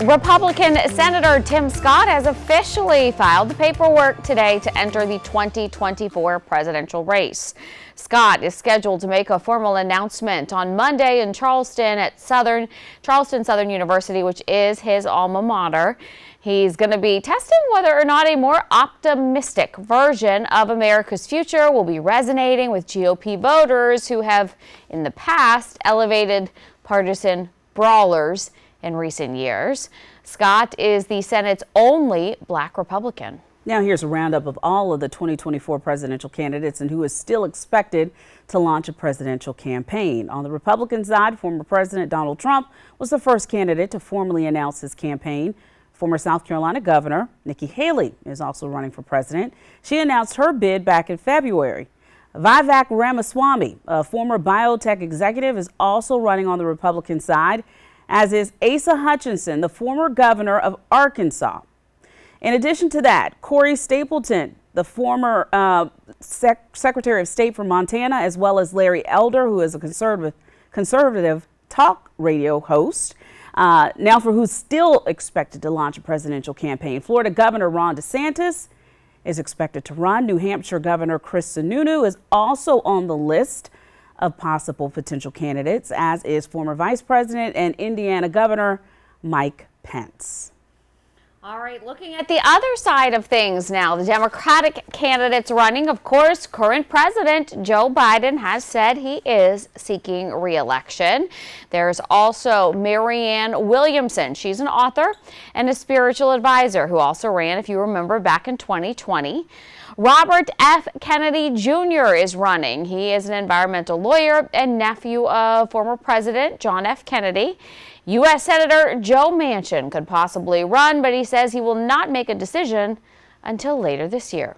Republican Senator Tim Scott has officially filed the paperwork today to enter the 2024 presidential race. Scott is scheduled to make a formal announcement on Monday in Charleston at Charleston Southern University, which is his alma mater. He's going to be testing whether or not a more optimistic version of America's future will be resonating with GOP voters who have, in the past, elevated partisan brawlers in recent years. Scott is the Senate's only Black Republican. Now here's a roundup of all of the 2024 presidential candidates and who is still expected to launch a presidential campaign. On the Republican side, former President Donald Trump was the first candidate to formally announce his campaign. Former South Carolina Governor Nikki Haley is also running for president. She announced her bid back in February. Vivek Ramaswamy, a former biotech executive, is also running on the Republican side, as is Asa Hutchinson, the former governor of Arkansas. In addition to that, Corey Stapleton, the former Secretary of State for Montana, as well as Larry Elder, who is a conservative talk radio host, now for who's still expected to launch a presidential campaign. Florida Governor Ron DeSantis is expected to run. New Hampshire Governor Chris Sununu is also on the list of possible potential candidates, as is former Vice President and Indiana Governor Mike Pence. All right, looking at the other side of things now, the Democratic candidates running, of course, current President Joe Biden has said he is seeking re-election. There's also Marianne Williamson. She's an author and a spiritual advisor who also ran, if you remember, back in 2020. Robert F. Kennedy Jr. is running. He is an environmental lawyer and nephew of former President John F. Kennedy. U.S. Senator Joe Manchin could possibly run, but he says he will not make a decision until later this year.